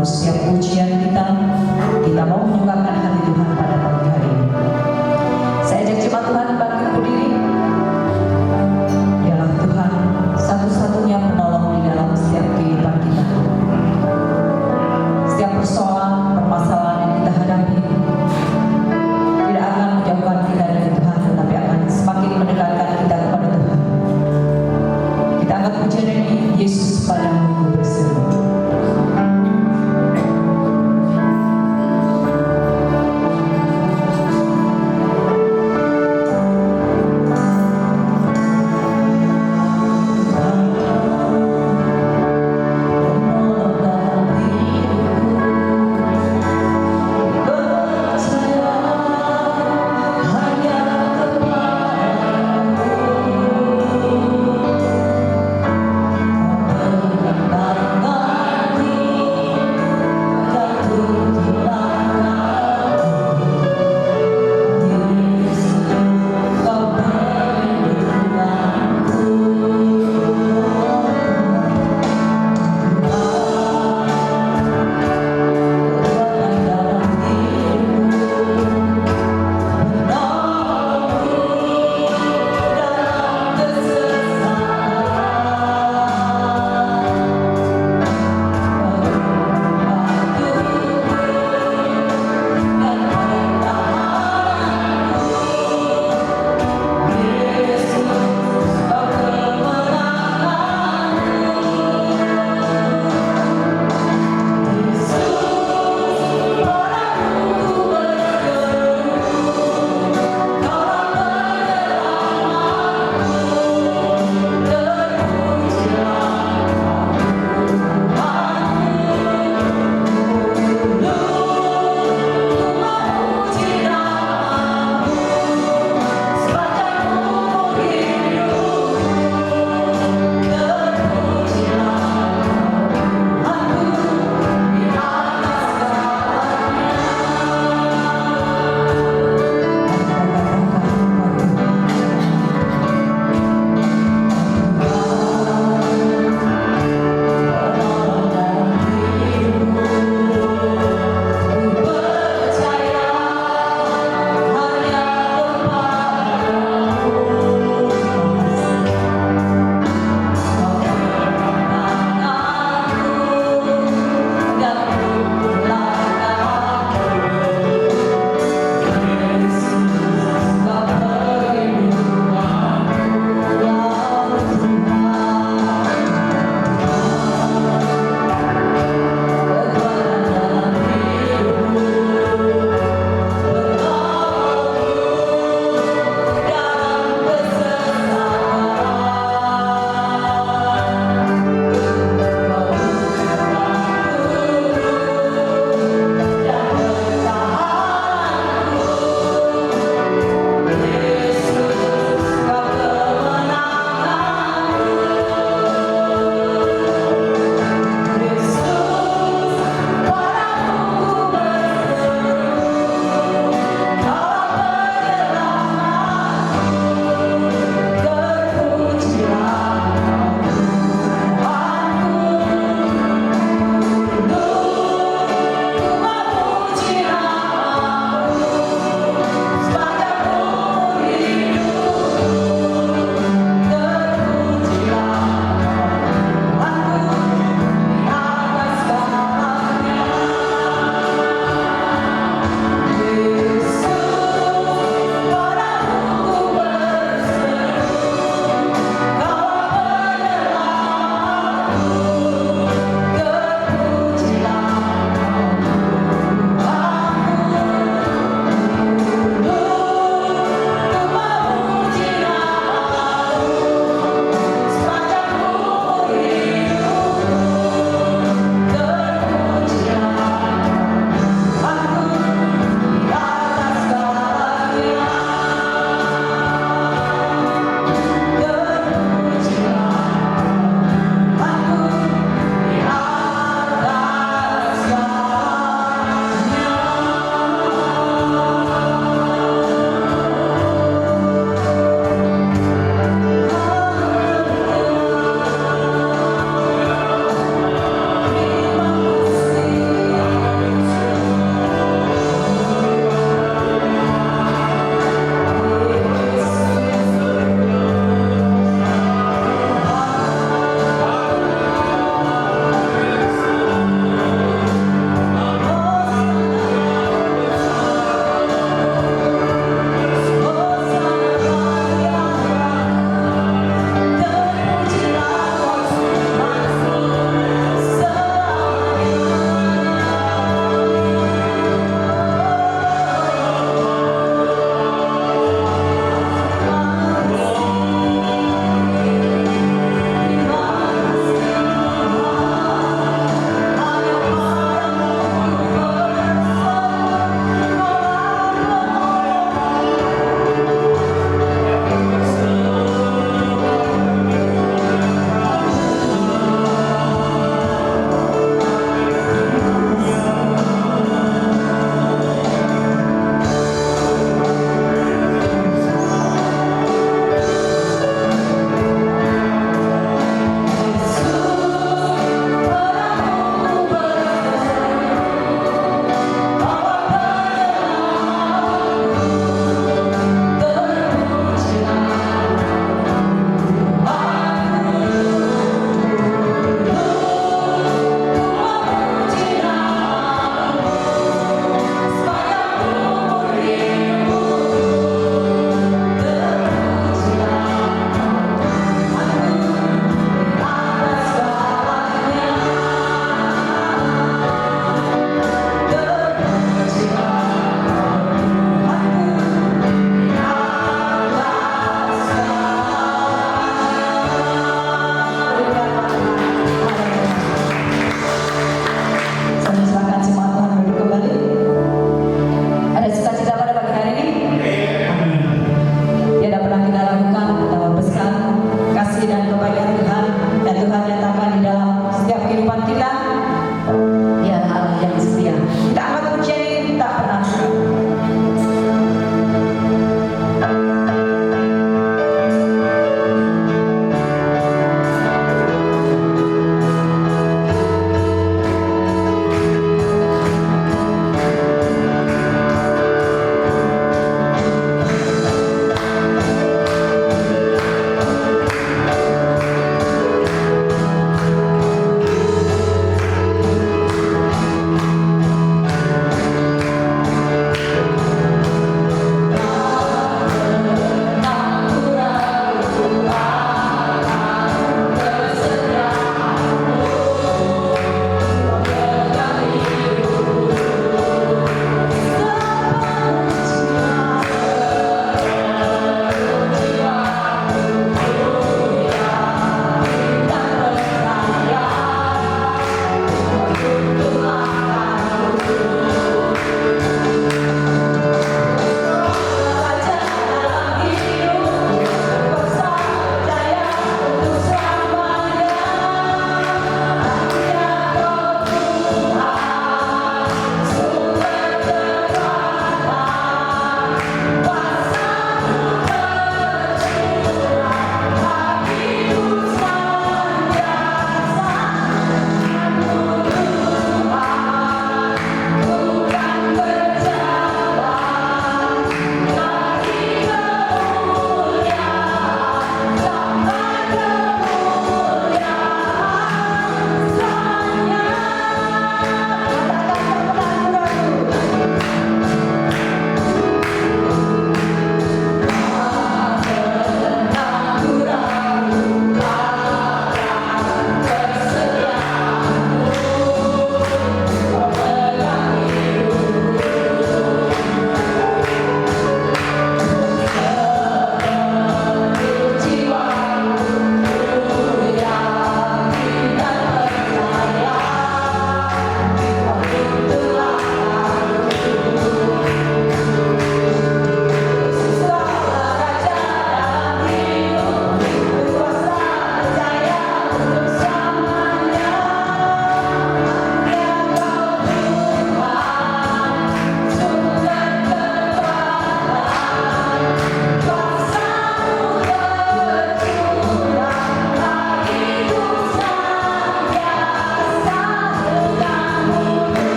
menebus setiap pujian kita. Kita mau menyukakan hati Tuhan pada pagi hari ini. Saya ajak jemaat Tuhan bangkit berdiri. Dialah Tuhan satu-satunya penolong di dalam setiap kehidupan kita. Setiap persoalan, permasalahan yang kita hadapi tidak akan menjauhkan kita dari Tuhan, tetapi akan semakin mendekatkan kita kepada Tuhan. Kita angkat pujian ini, Yesus padamu berseru. Yesus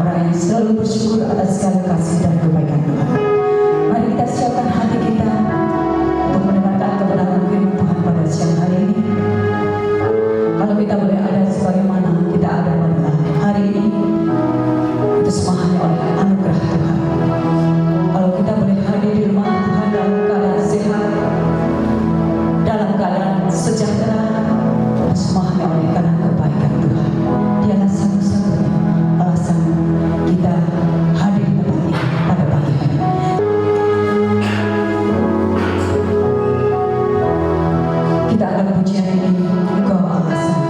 marahi, selalu bersyukur atas segala kasih dan kebaikan Tuhan. Mari kita siapkan hati kita untuk mendengarkan kebenaran firman Tuhan pada siang hari ini. Kalau kita boleh ada sebagaimana kita ada pada hari ini, itu semua hanya oleh anugerah Tuhan. Kalau kita boleh hadir di rumah Tuhan dalam keadaan sehat, dalam keadaan sejahtera, itu semua hanya oleh karena kebaikan Tuhan. Dialah satu-satunya alasan kita hadir di tempat ini pada pagi hari. Kita akan pujian ini, Engkau Allah Sang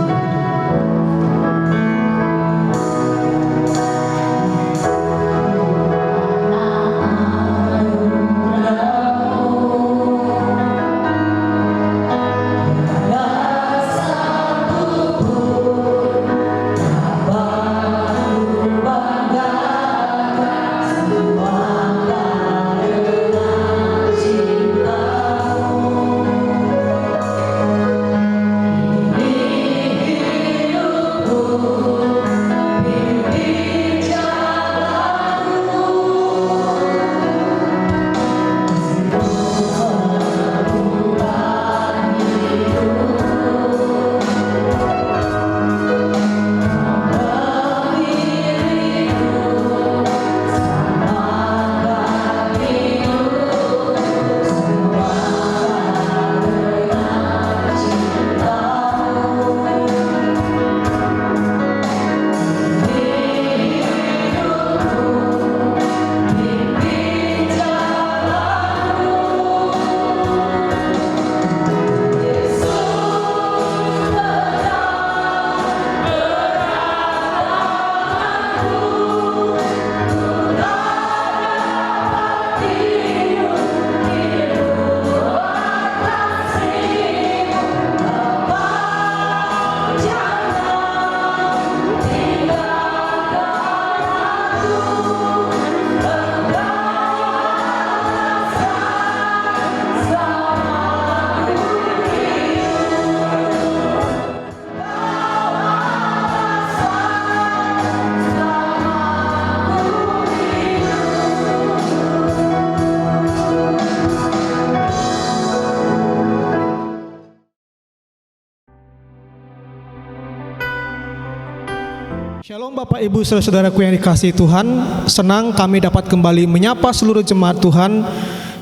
Shalom Bapak Ibu Saudara-saudaraku yang dikasihi Tuhan. Senang kami dapat kembali menyapa seluruh jemaat Tuhan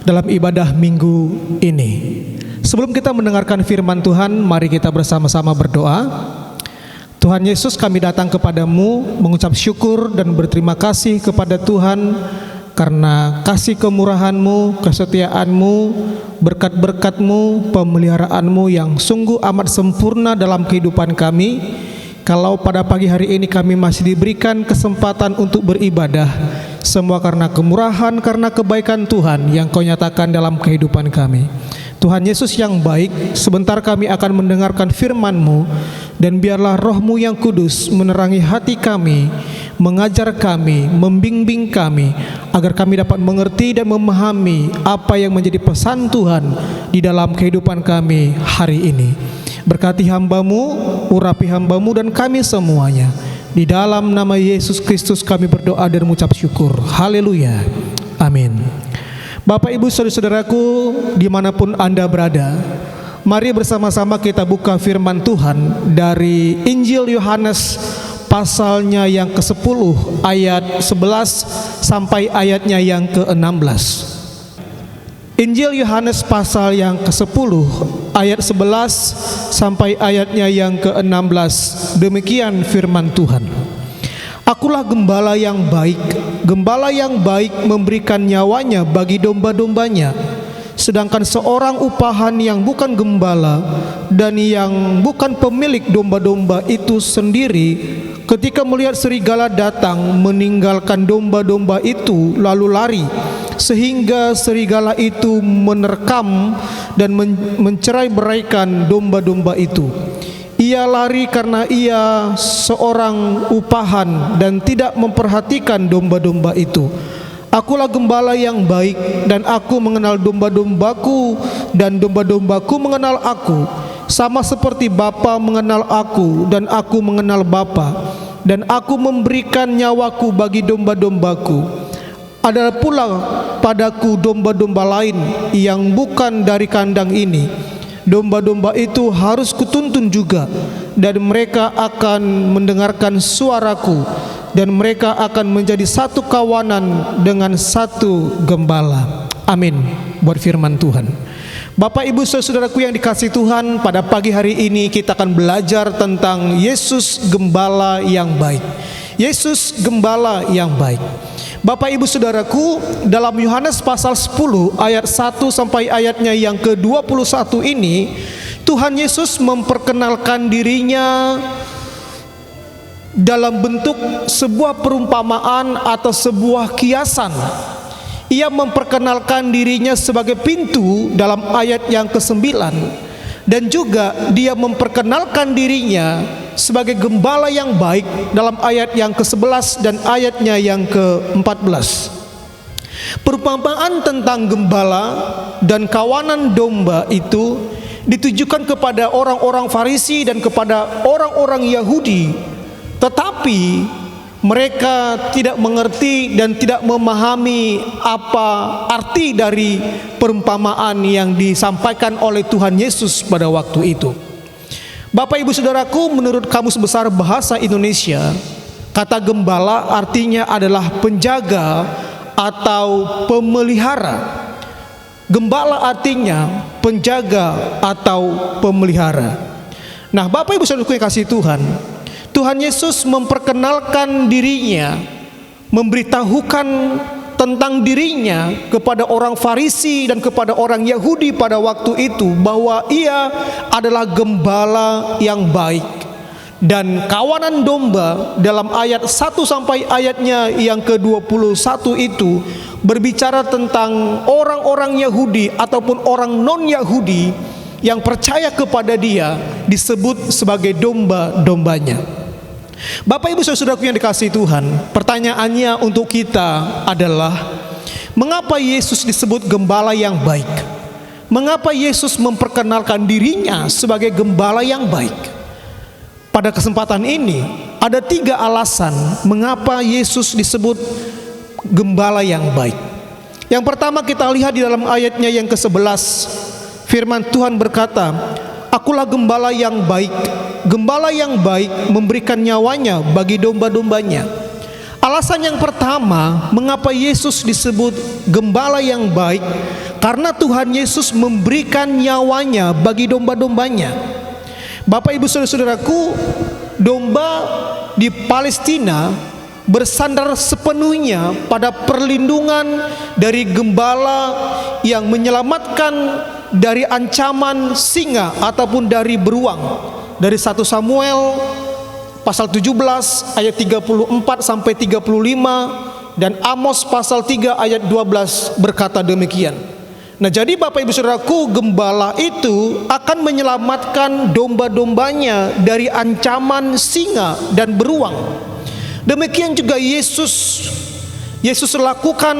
dalam ibadah minggu ini. Sebelum kita mendengarkan firman Tuhan, mari kita bersama-sama berdoa. Tuhan Yesus, kami datang kepadamu mengucap syukur dan berterima kasih kepada Tuhan karena kasih kemurahan-Mu, kesetiaan-Mu, berkat-berkat-Mu, pemeliharaanmu yang sungguh amat sempurna dalam kehidupan kami. Kalau pada pagi hari ini kami masih diberikan kesempatan untuk beribadah, semua karena kemurahan, karena kebaikan Tuhan yang Kau nyatakan dalam kehidupan kami. Tuhan Yesus yang baik, sebentar kami akan mendengarkan firman-Mu, dan biarlah Roh-Mu yang kudus menerangi hati kami, mengajar kami, membimbing kami, agar kami dapat mengerti dan memahami apa yang menjadi pesan Tuhan di dalam kehidupan kami hari ini. Berkati hamba-Mu, urapi hamba-Mu dan kami semuanya. Di dalam nama Yesus Kristus kami berdoa dan mengucap syukur. Haleluya. Amin. Bapak Ibu saudara-saudaraku dimanapun Anda berada, mari bersama-sama kita buka firman Tuhan dari Injil Yohanes pasalnya yang ke-10 ayat 11 sampai ayatnya yang ke-16. Injil Yohanes pasal yang ke-10 ayat 11 sampai ayatnya yang ke-16. Demikian firman Tuhan. Akulah gembala yang baik. Gembala yang baik memberikan nyawanya bagi domba-dombanya. Sedangkan seorang upahan yang bukan gembala dan yang bukan pemilik domba-domba itu sendiri, ketika melihat serigala datang, meninggalkan domba-domba itu lalu lari, sehingga serigala itu menerkam dan mencerai-beraikan domba-domba itu. Ia lari karena ia seorang upahan dan tidak memperhatikan domba-domba itu. Akulah gembala yang baik, dan aku mengenal domba-dombaku, dan domba-dombaku mengenal aku. Sama seperti Bapa mengenal aku, dan aku mengenal Bapa, dan aku memberikan nyawaku bagi domba-dombaku. Ada pula padaku domba-domba lain yang bukan dari kandang ini. Domba-domba itu harus kutuntun juga, dan mereka akan mendengarkan suaraku, dan mereka akan menjadi satu kawanan dengan satu gembala. Amin. Buat firman Tuhan. Bapak, Ibu, saudaraku yang dikasihi Tuhan, pada pagi hari ini kita akan belajar tentang Yesus Gembala yang baik. Yesus Gembala yang baik. Bapak, Ibu, saudaraku, dalam Yohanes pasal 10 ayat 1 sampai ayatnya yang ke-21 ini, Tuhan Yesus memperkenalkan dirinya dalam bentuk sebuah perumpamaan atau sebuah kiasan. Ia memperkenalkan dirinya sebagai pintu dalam ayat yang ke-9, dan juga dia memperkenalkan dirinya sebagai gembala yang baik dalam ayat yang ke-11 dan ayatnya yang ke-14. Perumpamaan tentang gembala dan kawanan domba itu ditujukan kepada orang-orang Farisi dan kepada orang-orang Yahudi, tetapi mereka tidak mengerti dan tidak memahami apa arti dari perumpamaan yang disampaikan oleh Tuhan Yesus pada waktu itu. Bapak, Ibu, saudaraku, menurut Kamus Besar Bahasa Indonesia, kata gembala artinya adalah penjaga atau pemelihara. Gembala artinya penjaga atau pemelihara. Nah, Bapak, Ibu, saudaraku yang kasih Tuhan, Tuhan Yesus memperkenalkan dirinya, memberitahukan tentang dirinya kepada orang Farisi dan kepada orang Yahudi pada waktu itu, bahwa ia adalah gembala yang baik. Dan kawanan domba dalam ayat 1 sampai ayatnya yang ke-21 itu berbicara tentang orang-orang Yahudi ataupun orang non-Yahudi yang percaya kepada dia, disebut sebagai domba-dombanya. Bapak, Ibu, saudaraku yang dikasihi Tuhan, pertanyaannya untuk kita adalah, mengapa Yesus disebut gembala yang baik? Mengapa Yesus memperkenalkan dirinya sebagai gembala yang baik? Pada kesempatan ini ada 3 alasan mengapa Yesus disebut gembala yang baik. Yang pertama, kita lihat di dalam ayatnya yang ke-11. Firman Tuhan berkata, "Akulah gembala yang baik. Gembala yang baik memberikan nyawanya bagi domba-dombanya." Alasan yang pertama mengapa Yesus disebut gembala yang baik, karena Tuhan Yesus memberikan nyawanya bagi domba-dombanya. Bapak, Ibu, saudara-saudaraku, domba di Palestina bersandar sepenuhnya pada perlindungan dari gembala yang menyelamatkan dari ancaman singa ataupun dari beruang. Dari 1 Samuel pasal 17 ayat 34 sampai 35 dan Amos pasal 3 ayat 12 berkata demikian. Nah, jadi Bapak, Ibu, saudaraku, gembala itu akan menyelamatkan domba-dombanya dari ancaman singa dan beruang. Demikian juga Yesus lakukan.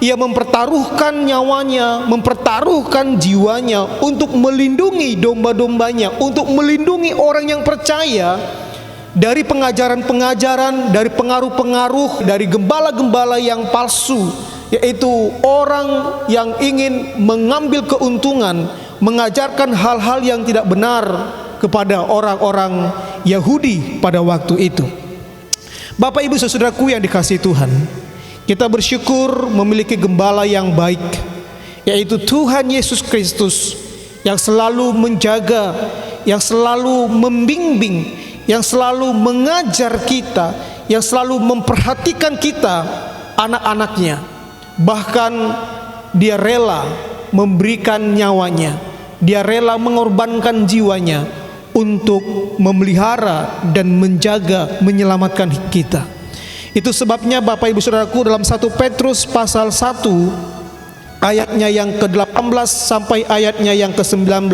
Ia mempertaruhkan nyawanya, mempertaruhkan jiwanya untuk melindungi domba-dombanya, untuk melindungi orang yang percaya dari pengajaran-pengajaran, dari pengaruh-pengaruh, dari gembala-gembala yang palsu, yaitu orang yang ingin mengambil keuntungan, mengajarkan hal-hal yang tidak benar kepada orang-orang Yahudi pada waktu itu. Bapak, Ibu, saudaraku yang dikasihi Tuhan, kita bersyukur memiliki gembala yang baik, yaitu Tuhan Yesus Kristus, yang selalu menjaga, yang selalu membimbing, yang selalu mengajar kita, yang selalu memperhatikan kita, anak-anaknya. Bahkan dia rela memberikan nyawanya, dia rela mengorbankan jiwanya untuk memelihara dan menjaga, menyelamatkan kita. Itu sebabnya Bapak, Ibu, saudaraku, dalam 1 Petrus pasal 1 ayatnya yang ke-18 sampai ayatnya yang ke-19,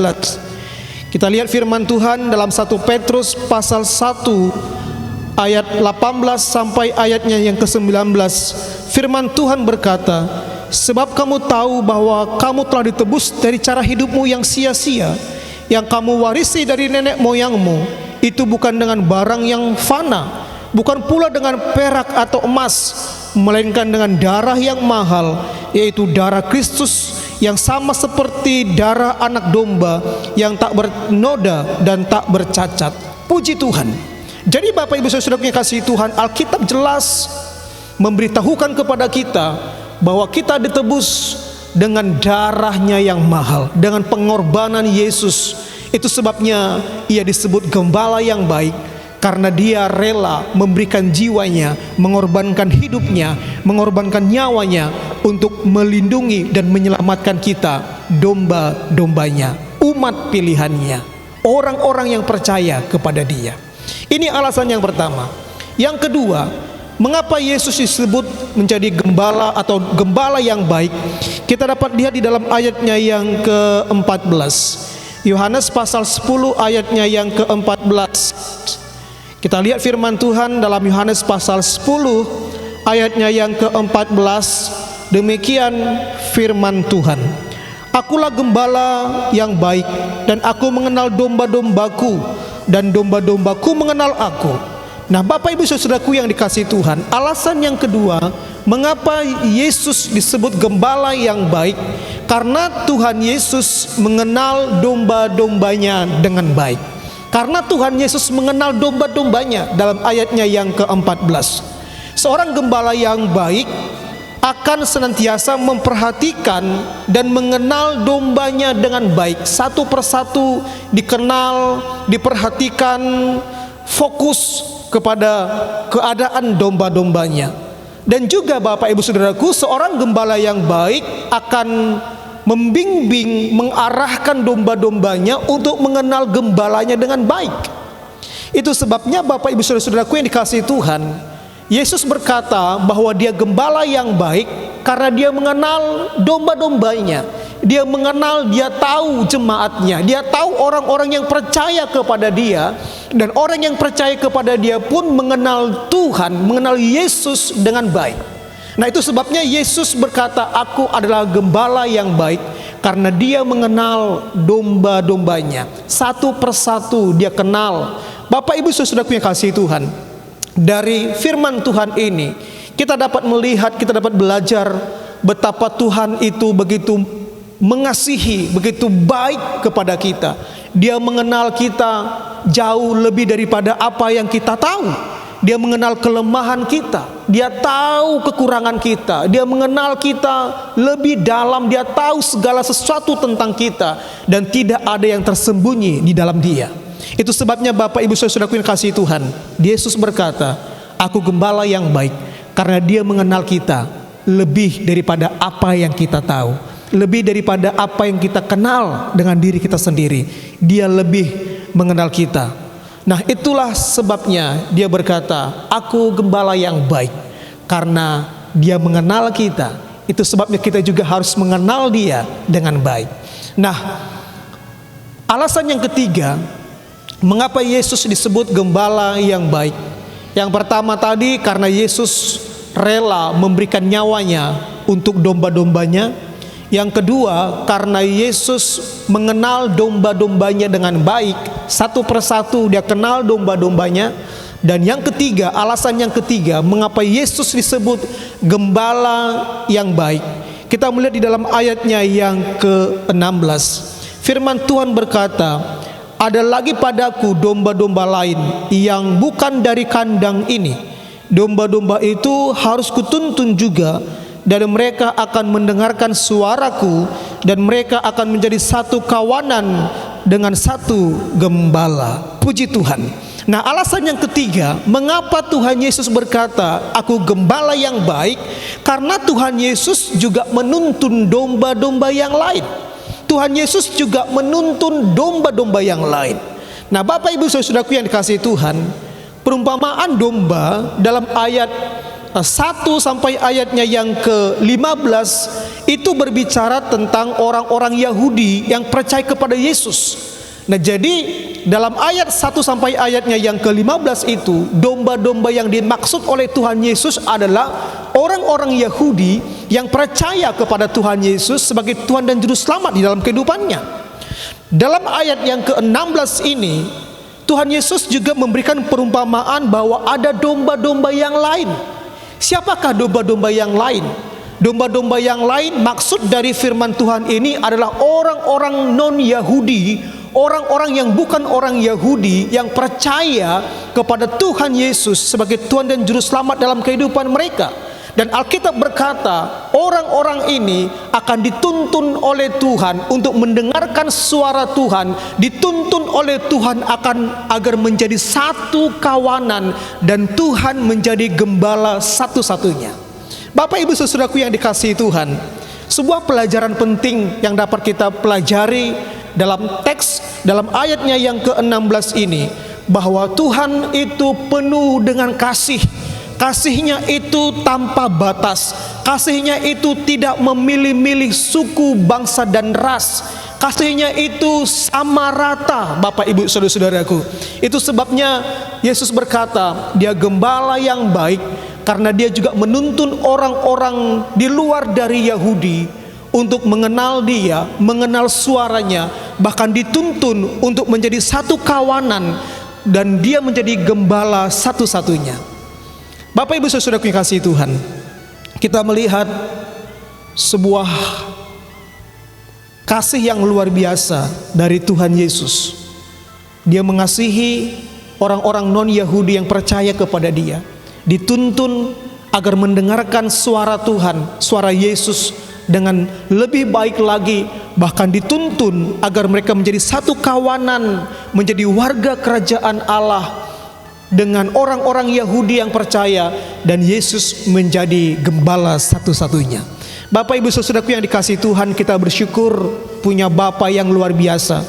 kita lihat firman Tuhan dalam 1 Petrus pasal 1 ayat 18 sampai ayatnya yang ke-19. Firman Tuhan berkata, "Sebab kamu tahu bahwa kamu telah ditebus dari cara hidupmu yang sia-sia, yang kamu warisi dari nenek moyangmu, itu bukan dengan barang yang fana, bukan pula dengan perak atau emas, melainkan dengan darah yang mahal, yaitu darah Kristus, yang sama seperti darah anak domba yang tak bernoda dan tak bercacat. Puji Tuhan. Jadi Bapak Ibu Saudara yang kasih Tuhan, Alkitab jelas memberitahukan kepada kita bahwa kita ditebus dengan darahnya yang mahal, dengan pengorbanan Yesus. Itu sebabnya ia disebut gembala yang baik, karena dia rela memberikan jiwanya, mengorbankan hidupnya, mengorbankan nyawanya untuk melindungi dan menyelamatkan kita, domba-dombanya, umat pilihannya, orang-orang yang percaya kepada dia. Ini alasan yang pertama. Yang kedua, mengapa Yesus disebut menjadi gembala atau gembala yang baik? Kita dapat lihat di dalam ayatnya yang ke-14. Yohanes pasal 10 ayatnya yang ke-14. Kita lihat firman Tuhan dalam Yohanes pasal 10 ayatnya yang ke-14. Demikian firman Tuhan. Akulah gembala yang baik, dan aku mengenal domba-dombaku, dan domba-dombaku mengenal aku. Nah, Bapak Ibu Saudaraku yang dikasihi Tuhan, alasan yang kedua mengapa Yesus disebut gembala yang baik, karena Tuhan Yesus mengenal domba-dombanya dengan baik. Karena Tuhan Yesus mengenal domba-dombanya dalam ayatnya yang ke-14. Seorang gembala yang baik akan senantiasa memperhatikan dan mengenal dombanya dengan baik. Satu persatu dikenal, diperhatikan, fokus kepada keadaan domba-dombanya. Dan juga Bapak Ibu Saudaraku, seorang gembala yang baik akan membimbing, mengarahkan domba-dombanya untuk mengenal gembalanya dengan baik. Itu sebabnya Bapak Ibu Saudaraku yang dikasihi Tuhan, Yesus berkata bahwa dia gembala yang baik karena dia mengenal domba-dombanya. Dia mengenal, dia tahu jemaatnya, dia tahu orang-orang yang percaya kepada dia, dan orang yang percaya kepada dia pun mengenal Tuhan, mengenal Yesus dengan baik. Nah, itu sebabnya Yesus berkata, aku adalah gembala yang baik, karena dia mengenal domba-dombanya. Satu persatu dia kenal. Bapak Ibu Saudaraku yang kasih Tuhan, dari firman Tuhan ini kita dapat melihat, kita dapat belajar betapa Tuhan itu begitu mengasihi, begitu baik kepada kita. Dia mengenal kita jauh lebih daripada apa yang kita tahu. Dia mengenal kelemahan kita, dia tahu kekurangan kita, dia mengenal kita lebih dalam, dia tahu segala sesuatu tentang kita, dan tidak ada yang tersembunyi di dalam dia. Itu sebabnya Bapak Ibu Saudaraku yang kasih Tuhan, Yesus berkata, aku gembala yang baik, karena dia mengenal kita lebih daripada apa yang kita tahu, lebih daripada apa yang kita kenal dengan diri kita sendiri. Dia lebih mengenal kita. Nah, itulah sebabnya dia berkata, aku gembala yang baik, karena dia mengenal kita. Itu sebabnya kita juga harus mengenal dia dengan baik. Nah, alasan yang ketiga, mengapa Yesus disebut gembala yang baik? Yang pertama tadi, karena Yesus rela memberikan nyawanya untuk domba-dombanya. Yang kedua, karena Yesus mengenal domba-dombanya dengan baik. Satu persatu dia kenal domba-dombanya. Dan yang ketiga, alasan yang ketiga, mengapa Yesus disebut gembala yang baik, kita melihat di dalam ayatnya yang ke-16. Firman Tuhan berkata, ada lagi padaku domba-domba lain yang bukan dari kandang ini. Domba-domba itu harus kutuntun juga, dan mereka akan mendengarkan suaraku, dan mereka akan menjadi satu kawanan dengan satu gembala. Puji Tuhan. Nah, alasan yang ketiga, mengapa Tuhan Yesus berkata, aku gembala yang baik, karena Tuhan Yesus juga menuntun domba-domba yang lain. Tuhan Yesus juga menuntun domba-domba yang lain. Nah, Bapak Ibu Saudaraku yang dikasihi Tuhan, perumpamaan domba dalam ayat 1 sampai ayatnya yang ke-15 itu berbicara tentang orang-orang Yahudi yang percaya kepada Yesus. Nah, jadi dalam ayat 1 sampai ayatnya yang ke-15 itu, domba-domba yang dimaksud oleh Tuhan Yesus adalah orang-orang Yahudi yang percaya kepada Tuhan Yesus sebagai Tuhan dan Juru Selamat di dalam kehidupannya. Dalam ayat yang ke-16 ini, Tuhan Yesus juga memberikan perumpamaan bahwa ada domba-domba yang lain. Siapakah domba-domba yang lain? Domba-domba yang lain, maksud dari firman Tuhan ini adalah orang-orang non-Yahudi, orang-orang yang bukan orang Yahudi, yang percaya kepada Tuhan Yesus sebagai Tuhan dan Juru Selamat dalam kehidupan mereka. Dan Alkitab berkata, orang-orang ini akan dituntun oleh Tuhan untuk mendengarkan suara Tuhan, dituntun oleh Tuhan agar menjadi satu kawanan, dan Tuhan menjadi gembala satu-satunya. Bapak Ibu Saudaraku yang dikasihi Tuhan, sebuah pelajaran penting yang dapat kita pelajari dalam teks, dalam ayatnya yang ke-16 ini, bahwa Tuhan itu penuh dengan kasih. Kasihnya itu tanpa batas. Kasihnya itu tidak memilih-milih suku, bangsa, dan ras. Kasihnya itu sama rata, Bapak Ibu Saudara-saudaraku. Itu sebabnya Yesus berkata, Dia gembala yang baik, karena Dia juga menuntun orang-orang di luar dari Yahudi untuk mengenal Dia, mengenal suaranya, bahkan dituntun untuk menjadi satu kawanan, dan Dia menjadi gembala satu-satunya. Bapak Ibu Saudaraku yang kasih Tuhan, kita melihat sebuah kasih yang luar biasa dari Tuhan Yesus. Dia mengasihi orang-orang non-Yahudi yang percaya kepada Dia, dituntun agar mendengarkan suara Tuhan, suara Yesus dengan lebih baik lagi, bahkan dituntun agar mereka menjadi satu kawanan, menjadi warga kerajaan Allah dengan orang-orang Yahudi yang percaya, dan Yesus menjadi gembala satu-satunya. Bapak Ibu Saudaraku yang dikasihi Tuhan, kita bersyukur punya Bapa yang luar biasa.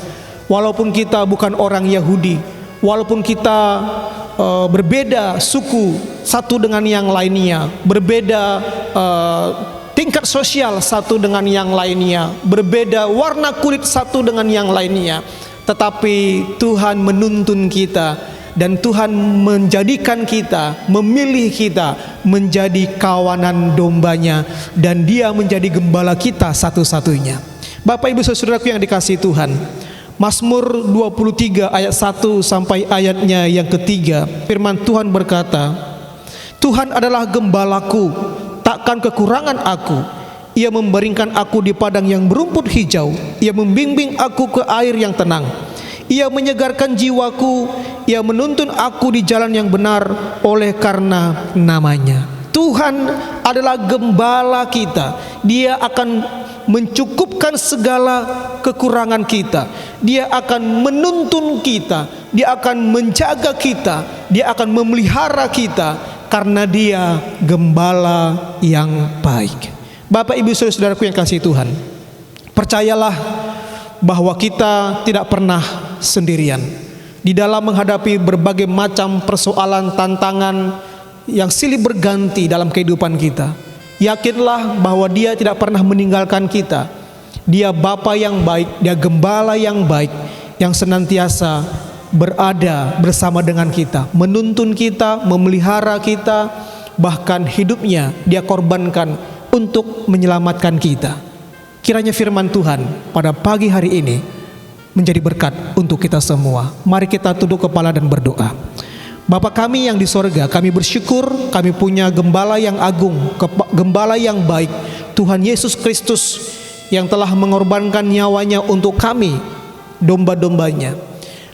Walaupun kita bukan orang Yahudi, walaupun kita berbeda suku satu dengan yang lainnya, berbeda tingkat sosial satu dengan yang lainnya, berbeda warna kulit satu dengan yang lainnya, tetapi Tuhan menuntun kita, dan Tuhan menjadikan kita, memilih kita menjadi kawanan dombanya, dan Dia menjadi gembala kita satu-satunya. Bapak Ibu Saudaraku yang dikasihi Tuhan, Mazmur 23 ayat 1 sampai ayatnya yang ketiga, firman Tuhan berkata, Tuhan adalah gembalaku, takkan kekurangan aku. Ia membaringkan aku di padang yang berumput hijau, Ia membimbing aku ke air yang tenang. Ia menyegarkan jiwaku, Ia menuntun aku di jalan yang benar oleh karena namanya. Tuhan adalah gembala kita. Dia akan mencukupkan segala kekurangan kita. Dia akan menuntun kita. Dia akan menjaga kita. Dia akan memelihara kita, karena Dia gembala yang baik. Bapak Ibu Saudaraku yang kasih Tuhan, percayalah bahwa kita tidak pernah sendirian di dalam menghadapi berbagai macam persoalan, tantangan yang silih berganti dalam kehidupan kita. Yakinlah bahwa Dia tidak pernah meninggalkan kita. Dia Bapa yang baik, Dia gembala yang baik, yang senantiasa berada bersama dengan kita, menuntun kita, memelihara kita, bahkan hidupnya Dia korbankan untuk menyelamatkan kita. Kiranya firman Tuhan pada pagi hari ini menjadi berkat untuk kita semua. Mari kita tunduk kepala dan berdoa. Bapa kami yang di sorga, kami bersyukur kami punya gembala yang agung, gembala yang baik, Tuhan Yesus Kristus, yang telah mengorbankan nyawanya untuk kami, domba-dombanya.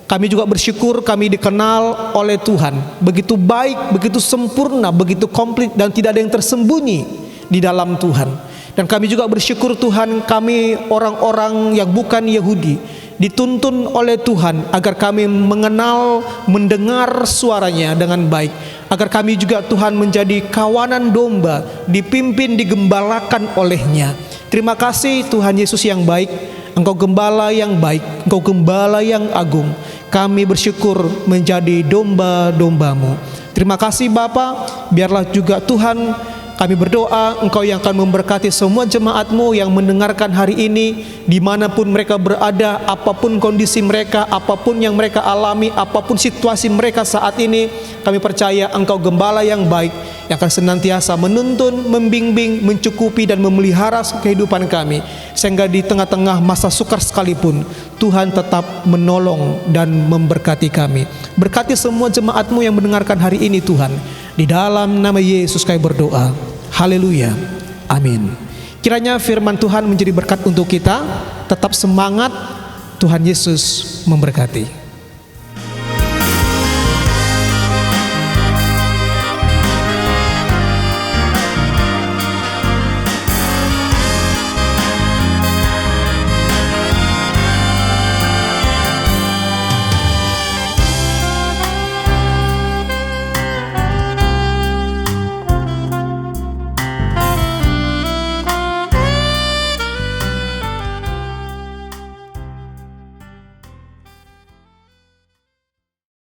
Kami juga bersyukur kami dikenal oleh Tuhan begitu baik, begitu sempurna, begitu komplit, dan tidak ada yang tersembunyi di dalam Tuhan. Dan kami juga bersyukur Tuhan, kami orang-orang yang bukan Yahudi dituntun oleh Tuhan agar kami mengenal, mendengar suaranya dengan baik, agar kami juga Tuhan menjadi kawanan domba, dipimpin, digembalakan olehnya. Terima kasih Tuhan Yesus yang baik, Engkau gembala yang baik, Engkau gembala yang agung. Kami bersyukur menjadi domba-dombamu. Terima kasih Bapa, biarlah juga Tuhan, kami berdoa Engkau yang akan memberkati semua jemaat-Mu yang mendengarkan hari ini, dimanapun mereka berada, apapun kondisi mereka, apapun yang mereka alami, apapun situasi mereka saat ini. Kami percaya Engkau gembala yang baik, yang akan senantiasa menuntun, membimbing, mencukupi dan memelihara kehidupan kami, sehingga di tengah-tengah masa sukar sekalipun Tuhan tetap menolong dan memberkati kami. Berkati semua jemaat-Mu yang mendengarkan hari ini Tuhan. Di dalam nama Yesus kami berdoa. Haleluya. Amin. Kiranya firman Tuhan menjadi berkat untuk kita. Tetap semangat. Tuhan Yesus memberkati.